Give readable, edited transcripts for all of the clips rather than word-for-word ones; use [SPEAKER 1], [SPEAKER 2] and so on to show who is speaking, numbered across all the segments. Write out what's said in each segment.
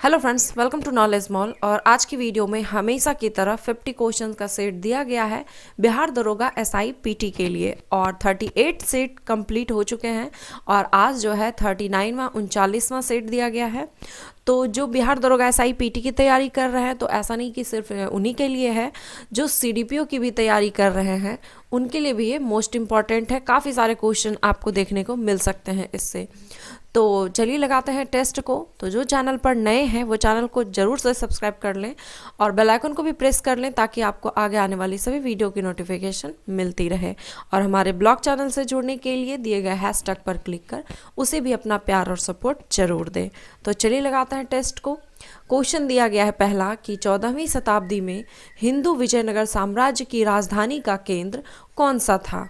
[SPEAKER 1] Hello friends, welcome to knowledge mall. और आज की वीडियो में हमेशा की तरह 50 क्वेश्चंस का सेट दिया गया है बिहार दरोगा एसआई पीटी के लिए। और 38 सेट कंप्लीट हो चुके हैं और आज जो है 39वां 39वां सेट दिया गया है। तो जो बिहार दरोगा एसआई पीटी की तैयारी कर रहे हैं, तो ऐसा नहीं कि सिर्फ उन्हीं के लिए है, जो सीडीपीओ की भी तैयारी कर रहे हैं उनके लिए भी ये मोस्ट इम्पॉर्टेंट है। काफ़ी सारे क्वेश्चन आपको देखने को मिल सकते हैं इससे। तो चलिए लगाते हैं टेस्ट को। तो जो चैनल पर नए हैं वो चैनल को ज़रूर से सब्सक्राइब कर लें और बेल आइकन को भी प्रेस कर लें, ताकि आपको आगे आने वाली सभी वीडियो की नोटिफिकेशन मिलती रहे। और हमारे ब्लॉग चैनल से जुड़ने के लिए दिए गए हैशटैग पर क्लिक कर उसे भी अपना प्यार और सपोर्ट जरूर दें। तो चलिए लगाते हैं टेस्ट को। क्वेश्चन दिया गया है पहला कि 14वीं शताब्दी में हिंदू विजयनगर साम्राज्य की राजधानी का केंद्र कौन सा था।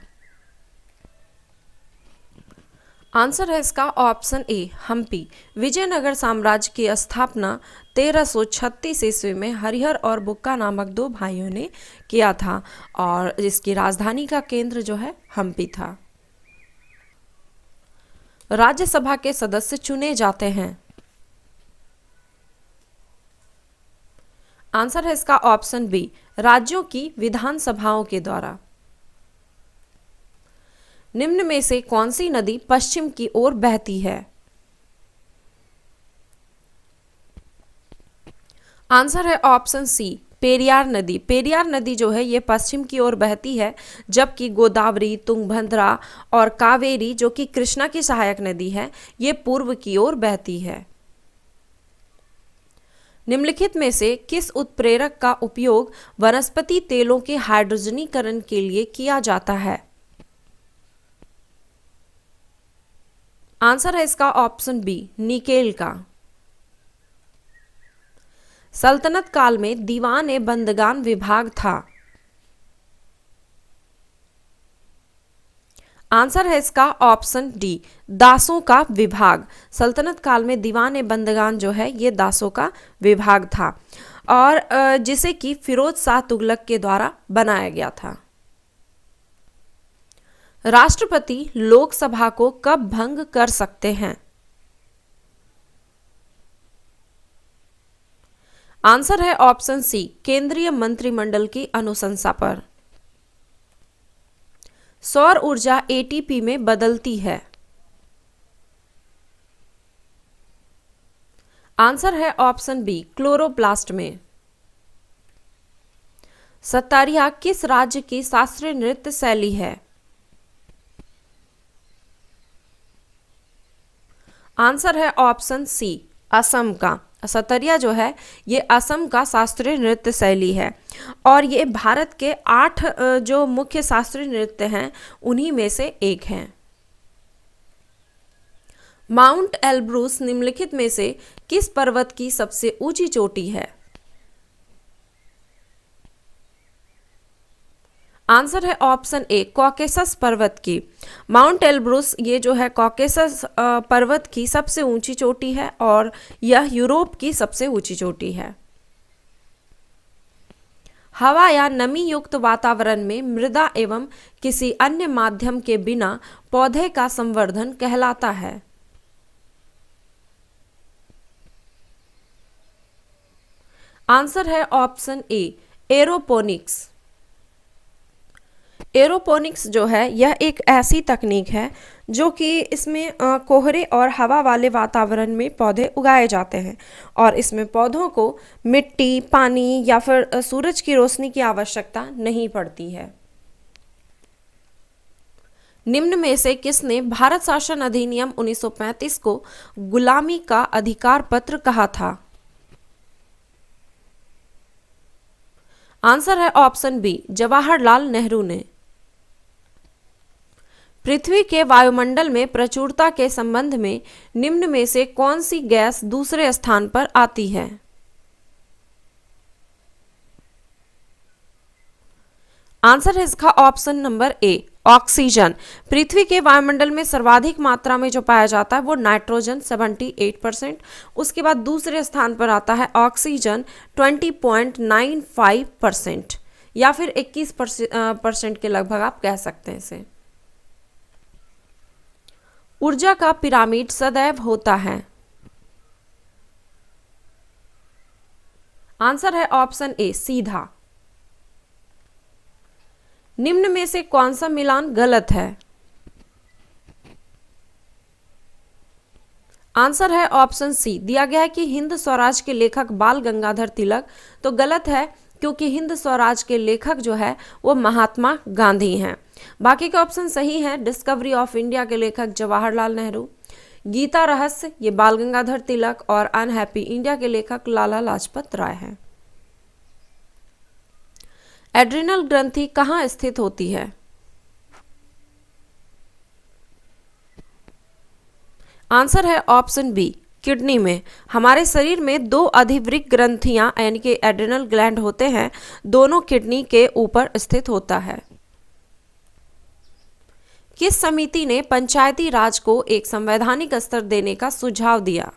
[SPEAKER 1] आंसर है इसका ऑप्शन ए, हम्पी। विजयनगर साम्राज्य की स्थापना 1336 ईस्वी में हरिहर और बुक्का नामक दो भाइयों ने किया था और इसकी राजधानी का केंद्र जो है हम्पी था। राज्यसभा के सदस्य चुने जाते हैं। आंसर है इसका ऑप्शन बी, राज्यों की विधानसभाओं के द्वारा। निम्न में से कौन सी नदी पश्चिम की ओर बहती है। आंसर है ऑप्शन सी, पेरियार नदी। पेरियार नदी जो है ये पश्चिम की ओर बहती है, जबकि गोदावरी, तुंगभद्रा और कावेरी जो कि कृष्णा की सहायक नदी है, ये पूर्व की ओर बहती है। निम्नलिखित में से किस उत्प्रेरक का उपयोग वनस्पति तेलों के हाइड्रोजनीकरण के लिए किया जाता है। आंसर है इसका ऑप्शन बी, निकेल का। सल्तनत काल में दीवान ए बंदगान विभाग था। आंसर है इसका ऑप्शन डी, दासों का विभाग। सल्तनत काल में दीवान ए बंदगान जो है ये दासों का विभाग था और जिसे कि फिरोज शाह तुगलक के द्वारा बनाया गया था। राष्ट्रपति लोकसभा को कब भंग कर सकते हैं। आंसर है ऑप्शन सी, केंद्रीय मंत्रिमंडल की अनुशंसा पर। सौर ऊर्जा एटीपी में बदलती है। आंसर है ऑप्शन बी, क्लोरोप्लास्ट में। सतारिया किस राज्य की शास्त्रीय नृत्य शैली है। आंसर है ऑप्शन सी, असम का। सतरिया जो है ये असम का शास्त्रीय नृत्य शैली है और ये भारत के 8 जो मुख्य शास्त्रीय नृत्य हैं उन्हीं में से एक हैं। माउंट एल्ब्रूस निम्नलिखित में से किस पर्वत की सबसे ऊंची चोटी है। आंसर है ऑप्शन ए, कॉकेसस पर्वत की। माउंट एल्ब्रूस ये जो है कॉकेसस पर्वत की सबसे ऊंची चोटी है और यह यूरोप की सबसे ऊंची चोटी है। हवा या नमी युक्त वातावरण में मृदा एवं किसी अन्य माध्यम के बिना पौधे का संवर्धन कहलाता है। आंसर है ऑप्शन ए, एरोपोनिक्स। एरोपोनिक्स जो है यह एक ऐसी तकनीक है जो कि इसमें कोहरे और हवा वाले वातावरण में पौधे उगाए जाते हैं और इसमें पौधों को मिट्टी, पानी या फिर सूरज की रोशनी की आवश्यकता नहीं पड़ती है। निम्न में से किसने भारत शासन अधिनियम 1935 को गुलामी का अधिकार पत्र कहा था। आंसर है ऑप्शन बी, जवाहरलाल नेहरू ने। पृथ्वी के वायुमंडल में प्रचुरता के संबंध में निम्न में से कौन सी गैस दूसरे स्थान पर आती है। आंसर है इसका ऑप्शन नंबर ए, ऑक्सीजन। पृथ्वी के वायुमंडल में सर्वाधिक मात्रा में जो पाया जाता है वो नाइट्रोजन 78%, उसके बाद दूसरे स्थान पर आता है ऑक्सीजन 20.95% या फिर 21% के लगभग आप कह सकते हैं इसे। ऊर्जा का पिरामिड सदैव होता है। आंसर है ऑप्शन ए सीधा। निम्न में से कौन सा मिलान गलत है? आंसर है ऑप्शन सी, दिया गया है कि हिंद स्वराज के लेखक बाल गंगाधर तिलक। तो गलत है, क्योंकि हिंद स्वराज के लेखक जो है वो महात्मा गांधी हैं। बाकी के ऑप्शन सही हैं। डिस्कवरी ऑफ इंडिया के लेखक जवाहरलाल नेहरू, गीता रहस्य ये बाल गंगाधर तिलक, और अनहैप्पी इंडिया के लेखक लाला लाजपत राय हैं। एड्रिनल ग्रंथि कहाँ स्थित होती है? आंसर है ऑप्शन बी, किडनी में। हमारे शरीर में दो अधिवृक्क ग्रंथियां यानी कि एड्रिनल ग्लैंड होते हैं, दोनों किडनी के ऊपर स्थित होता है। किस समिति ने पंचायती राज को एक संवैधानिक स्तर देने का सुझाव दिया?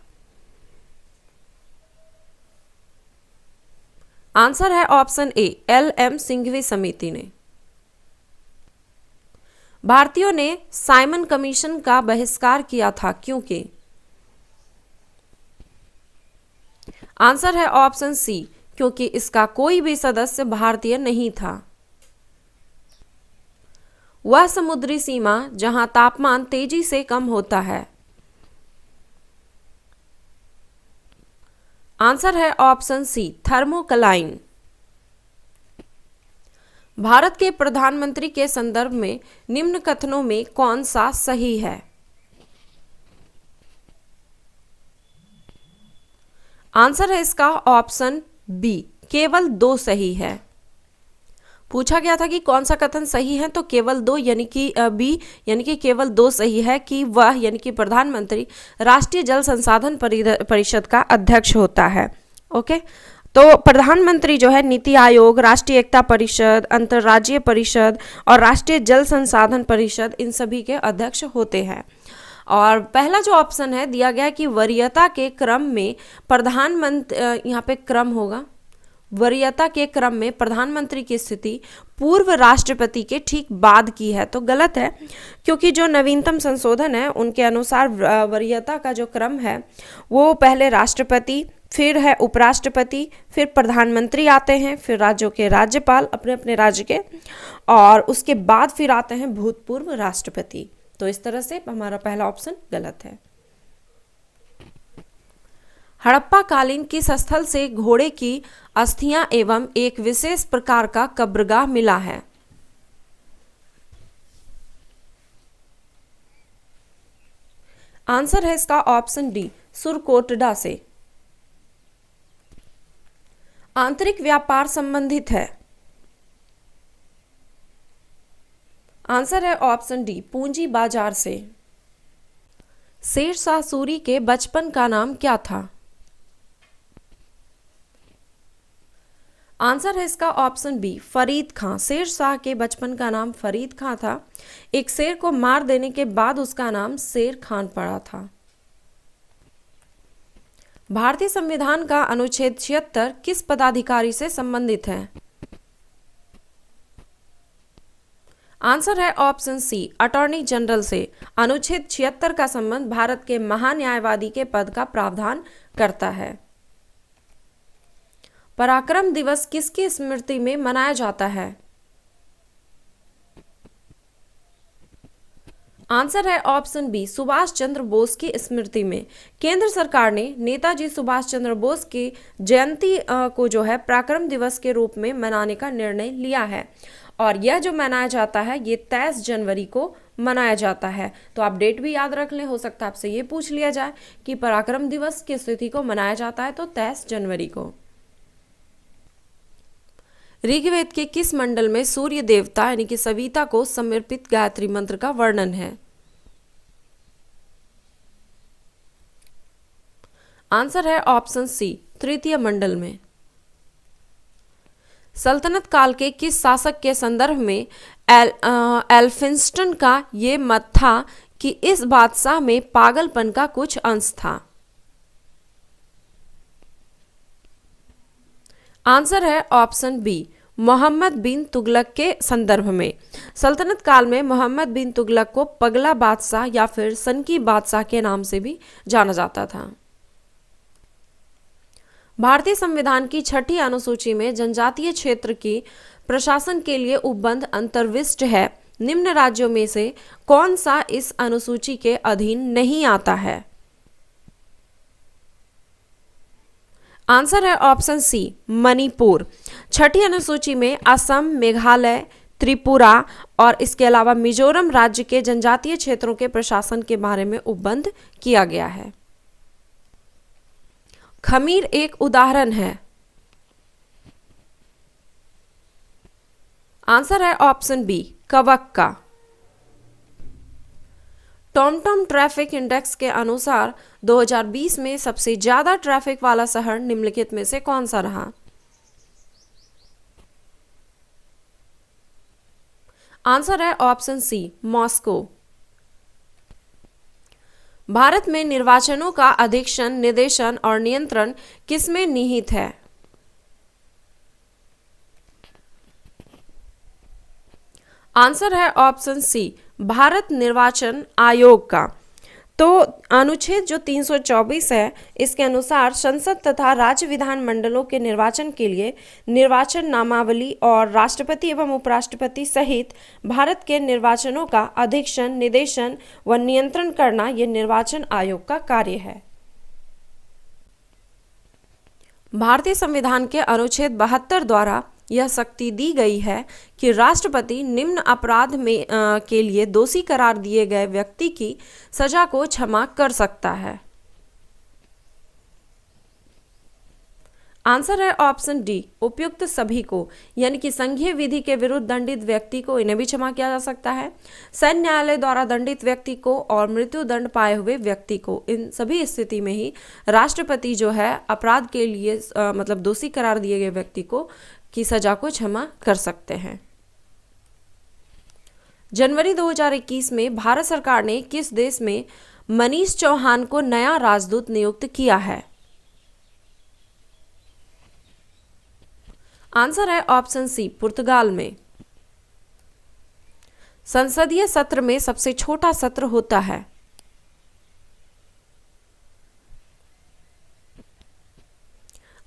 [SPEAKER 1] आंसर है ऑप्शन ए, एल.एम. सिंघवी समिति ने। भारतीयों ने साइमन कमीशन का बहिष्कार किया था क्योंकि? आंसर है ऑप्शन सी, क्योंकि इसका कोई भी सदस्य भारतीय नहीं था। वह समुद्री सीमा जहां तापमान तेजी से कम होता है। आंसर है ऑप्शन सी, थर्मोकलाइन। भारत के प्रधानमंत्री के संदर्भ में निम्न कथनों में कौन सा सही है? आंसर है इसका ऑप्शन बी, केवल दो सही है। पूछा गया था कि कौन सा कथन सही है, तो केवल दो यानी कि बी यानी कि केवल दो सही है कि वह यानी कि प्रधानमंत्री राष्ट्रीय जल संसाधन परिषद का अध्यक्ष होता है। ओके, तो प्रधानमंत्री जो है नीति आयोग, राष्ट्रीय एकता परिषद, अंतर्राज्यीय परिषद और राष्ट्रीय जल संसाधन परिषद इन सभी के अध्यक्ष होते हैं। और पहला जो ऑप्शन है दिया गया है कि वरीयता के क्रम में प्रधानमंत्री, यहाँ पे क्रम होगा, वरीयता के क्रम में प्रधानमंत्री की स्थिति पूर्व राष्ट्रपति के ठीक बाद की है। तो गलत है, क्योंकि जो नवीनतम संशोधन है उनके अनुसार वरीयता का जो क्रम है वो पहले राष्ट्रपति, फिर है उपराष्ट्रपति, फिर प्रधानमंत्री आते हैं, फिर राज्यों के राज्यपाल अपने अपने राज्य के, और उसके बाद फिर आते हैं भूतपूर्व राष्ट्रपति। तो इस तरह से हमारा पहला ऑप्शन गलत है। हड़प्पा कालीन किस स्थल से घोड़े की अस्थियां एवं एक विशेष प्रकार का कब्रगाह मिला है? आंसर है इसका ऑप्शन डी, सुरकोटडा से। आंतरिक व्यापार संबंधित है। आंसर है ऑप्शन डी, पूंजी बाजार से। शेरशाह सूरी के बचपन का नाम क्या था? आंसर है इसका ऑप्शन बी, फरीद खां। शेरशाह के बचपन का नाम फरीद खां था। एक शेर को मार देने के बाद उसका नाम शेर खान पड़ा था। भारतीय संविधान का अनुच्छेद 76 किस पदाधिकारी से संबंधित है? आंसर है ऑप्शन सी, अटॉर्नी जनरल से। अनुच्छेद 76 का संबंध भारत के महान्यायवादी के पद का प्रावधान करता है। पराक्रम दिवस किसकी स्मृति में मनाया जाता है? आंसर है ऑप्शन बी, सुभाष चंद्र बोस की स्मृति में। केंद्र सरकार ने नेताजी सुभाष चंद्र बोस की जयंती को जो है पराक्रम दिवस के रूप में मनाने का निर्णय लिया है, और यह जो मनाया जाता है ये 23 जनवरी को मनाया जाता है। तो आप डेट भी याद रख लें, हो सकता है आपसे ये पूछ लिया जाए कि पराक्रम दिवस किस तिथि को मनाया जाता है, तो 23 जनवरी को। ऋग्वेद के किस मंडल में सूर्य देवता यानी कि सविता को समर्पित गायत्री मंत्र का वर्णन है? आंसर है ऑप्शन सी, तृतीय मंडल में। सल्तनत काल के किस शासक के संदर्भ में एल्फिंस्टन का ये मत था कि इस बादशाह में पागलपन का कुछ अंश था? आंसर है ऑप्शन बी, मोहम्मद बिन तुगलक के संदर्भ में। सल्तनत काल में मोहम्मद बिन तुगलक को पगला बादशाह या फिर सनकी बादशाह के नाम से भी जाना जाता था। भारतीय संविधान की छठी अनुसूची में जनजातीय क्षेत्र की प्रशासन के लिए उपबंध अंतर्विष्ट है। निम्न राज्यों में से कौन सा इस अनुसूची के अधीन नहीं आता है? आंसर है ऑप्शन सी, मणिपुर। छठी अनुसूची में असम, मेघालय, त्रिपुरा और इसके अलावा मिजोरम राज्य के जनजातीय क्षेत्रों के प्रशासन के बारे में उपबंध किया गया है। खमीर एक उदाहरण है। आंसर है ऑप्शन बी, कवक का। टॉमटॉम ट्रैफिक इंडेक्स के अनुसार 2020 में सबसे ज्यादा ट्रैफिक वाला शहर निम्नलिखित में से कौन सा रहा? आंसर है ऑप्शन सी, मॉस्को। भारत में निर्वाचनों का अधीक्षण, निदेशन और नियंत्रण किसमें निहित है? आंसर है ऑप्शन सी, भारत निर्वाचन आयोग का। तो अनुच्छेद जो 324 है, इसके अनुसार संसद तथा राज्य विधानमंडलों के निर्वाचन के लिए निर्वाचन नामावली और राष्ट्रपति एवं उपराष्ट्रपति सहित भारत के निर्वाचनों का अधीक्षण, निदेशन व नियंत्रण करना ये निर्वाचन आयोग का कार्य है। भारतीय संविधान के अनुच्छेद 72 द्वारा यह शक्ति दी गई है कि राष्ट्रपति निम्न अपराध में के लिए दोषी करार दिए गए व्यक्ति की सजा को क्षमा कर सकता है। आंसर है ऑप्शन डी, उपयुक्त सभी को, यानी कि संघीय विधि के विरुद्ध दंडित व्यक्ति को, इन्हें भी क्षमा किया जा सकता है। सैन्य न्यायालय द्वारा दंडित व्यक्ति को और मृत्यु दंड पाए हुए व्यक्ति को, इन सभी स्थिति में ही राष्ट्रपति जो है अपराध के लिए मतलब दोषी करार दिए गए व्यक्ति को की सजा को क्षमा कर सकते हैं। जनवरी 2021 में भारत सरकार ने किस देश में मनीष चौहान को नया राजदूत नियुक्त किया है? आंसर है ऑप्शन सी, पुर्तगाल में। संसदीय सत्र में सबसे छोटा सत्र होता है?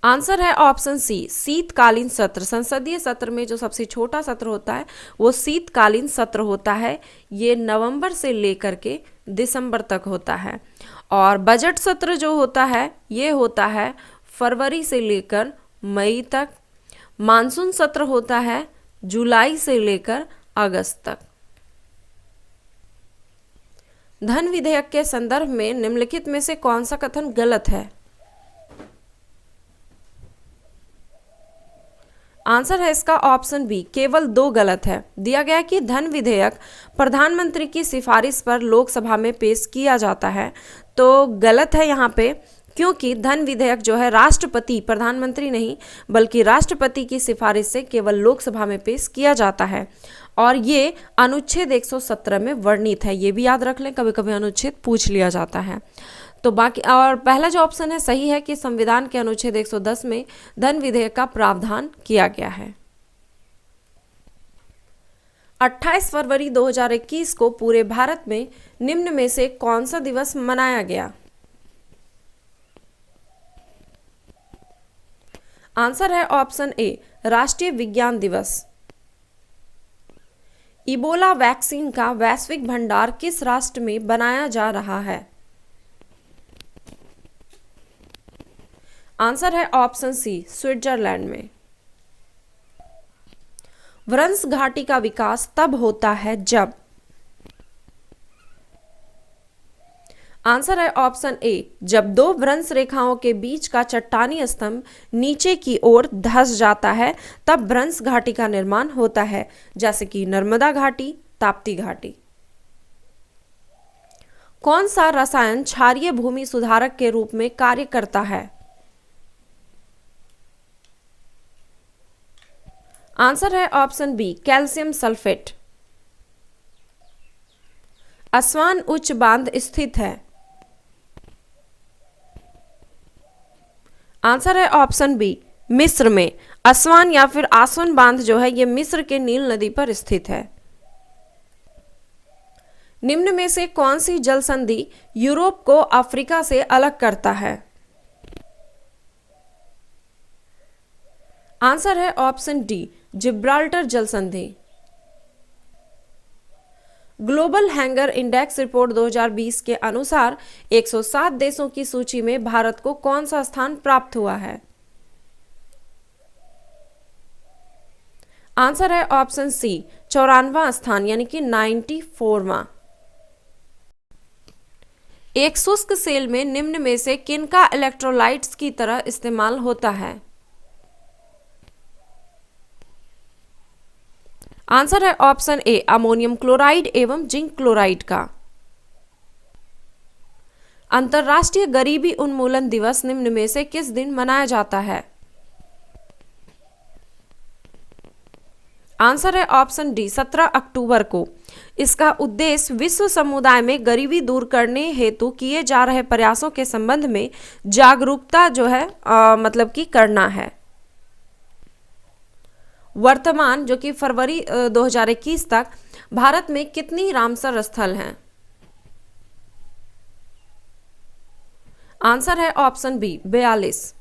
[SPEAKER 1] आंसर है ऑप्शन सी, शीतकालीन सत्र। संसदीय सत्र में जो सबसे छोटा सत्र होता है वो शीतकालीन सत्र होता है। ये नवंबर से लेकर के दिसंबर तक होता है। और बजट सत्र जो होता है ये होता है फरवरी से लेकर मई तक। मानसून सत्र होता है जुलाई से लेकर अगस्त तक। धन विधेयक के संदर्भ में निम्नलिखित में से कौन सा कथन गलत है? आंसर है इसका ऑप्शन बी, केवल 2 गलत है। दिया गया कि धन विधेयक प्रधानमंत्री की सिफारिश पर लोकसभा में पेश किया जाता है, तो गलत है यहाँ पे, क्योंकि धन विधेयक जो है राष्ट्रपति, प्रधानमंत्री नहीं बल्कि राष्ट्रपति की सिफारिश से केवल लोकसभा में पेश किया जाता है और ये अनुच्छेद 117 में वर्णित है। ये भी याद रख लें, कभी कभी अनुच्छेद पूछ लिया जाता है। तो बाकी और पहला जो ऑप्शन है सही है कि संविधान के अनुच्छेद 110 में धन विधेयक का प्रावधान किया गया है। 28 फरवरी 2021 को पूरे भारत में निम्न में से कौन सा दिवस मनाया गया? आंसर है ऑप्शन ए, राष्ट्रीय विज्ञान दिवस। इबोला वैक्सीन का वैश्विक भंडार किस राष्ट्र में बनाया जा रहा है? आंसर है ऑप्शन सी, स्विट्जरलैंड में। व्रंश घाटी का विकास तब होता है जब। आंसर है ऑप्शन ए, जब 2 व्रंश रेखाओं के बीच का चट्टानी स्तंभ नीचे की ओर धंस जाता है, तब व्रंश घाटी का निर्माण होता है, जैसे कि नर्मदा घाटी, ताप्ती घाटी। कौन सा रसायन क्षारीय भूमि सुधारक के रूप में कार्य करता है? आंसर है option B, calcium sulphate. Aswan उच्च बांध स्थित है? आंसर है ऑप्शन बी, मिस्र में। असवान या फिर आसवन बांध जो है ये मिस्र के नील नदी पर स्थित है। निम्न में से कौन सी जल संधि यूरोप को अफ्रीका से अलग करता है? आंसर है ऑप्शन डी, जिब्राल्टर जल संधि। ग्लोबल हैंगर इंडेक्स रिपोर्ट 2020 के अनुसार 107 देशों की सूची में भारत को कौन सा स्थान प्राप्त हुआ है? आंसर है ऑप्शन सी, 94वां स्थान यानी कि 94वां। एक शुष्क सेल में निम्न में से किनका इलेक्ट्रोलाइट्स की तरह इस्तेमाल होता है? आंसर है ऑप्शन ए, अमोनियम क्लोराइड एवं जिंक क्लोराइड का। अंतर्राष्ट्रीय गरीबी उन्मूलन दिवस निम्न में से किस दिन मनाया जाता है? आंसर है ऑप्शन डी, 17 अक्टूबर को। इसका उद्देश्य विश्व समुदाय में गरीबी दूर करने हेतु किए जा रहे प्रयासों के संबंध में जागरूकता जो है मतलब कि करना है। वर्तमान जो कि फरवरी 2021 तक भारत में कितनी रामसर स्थल हैं? आंसर है ऑप्शन बी, 42।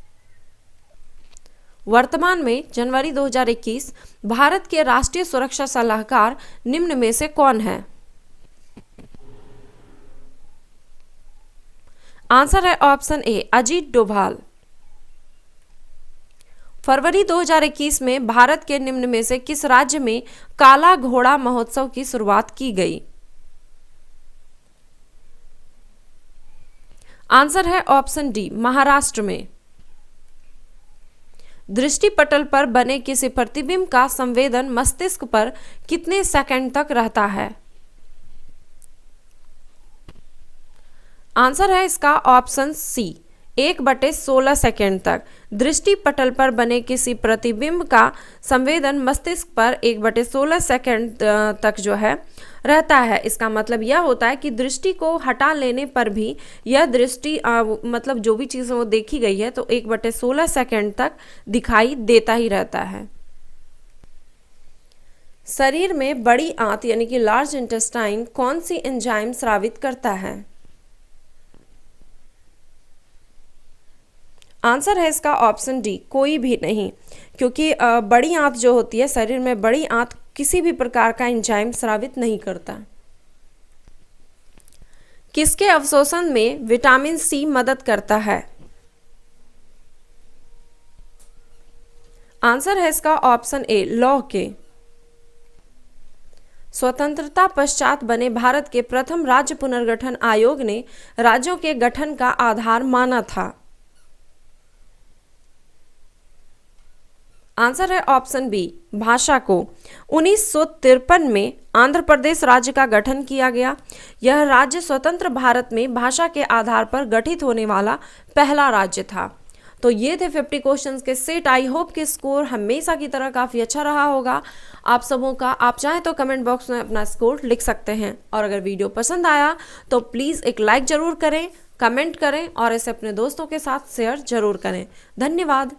[SPEAKER 1] वर्तमान में जनवरी 2021 भारत के राष्ट्रीय सुरक्षा सलाहकार निम्न में से कौन है? आंसर है ऑप्शन ए, अजीत डोभाल। फरवरी 2021 में भारत के निम्न में से किस राज्य में काला घोड़ा महोत्सव की शुरुआत की गई? आंसर है ऑप्शन डी, महाराष्ट्र में। दृष्टि पटल पर बने किसी प्रतिबिंब का संवेदन मस्तिष्क पर कितने सेकंड तक रहता है? आंसर है इसका ऑप्शन सी, 1/16 सेकेंड तक। दृष्टि पटल पर बने किसी प्रतिबिंब का संवेदन मस्तिष्क पर 1/16 सेकेंड तक जो है रहता है। इसका मतलब यह होता है कि दृष्टि को हटा लेने पर भी यह दृष्टि मतलब जो भी चीज़ वो देखी गई है तो 1/16 सेकेंड तक दिखाई देता ही रहता है। शरीर में बड़ी आंत यानी कि लार्ज इंटेस्टाइन कौन सी एंजाइम स्रावित करता है? आंसर है इसका ऑप्शन डी, कोई भी नहीं, क्योंकि बड़ी आंत जो होती है शरीर में बड़ी आंत किसी भी प्रकार का एंजाइम स्रावित नहीं करता। किसके अवशोषण में विटामिन सी मदद करता है? आंसर है इसका ऑप्शन ए, लौह के। स्वतंत्रता पश्चात बने भारत के प्रथम राज्य पुनर्गठन आयोग ने राज्यों के गठन का आधार माना था। आंसर है ऑप्शन बी, भाषा को। 1953 में आंध्र प्रदेश राज्य का गठन किया गया। यह राज्य स्वतंत्र भारत में भाषा के आधार पर गठित होने वाला पहला राज्य था। तो ये थे 50 क्वेश्चंस के सेट। आई होप कि स्कोर हमेशा की तरह काफ़ी अच्छा रहा होगा आप सबों का। आप चाहें तो कमेंट बॉक्स में अपना स्कोर लिख सकते हैं, और अगर वीडियो पसंद आया तो प्लीज़ एक लाइक ज़रूर करें, कमेंट करें और इसे अपने दोस्तों के साथ शेयर ज़रूर करें। धन्यवाद।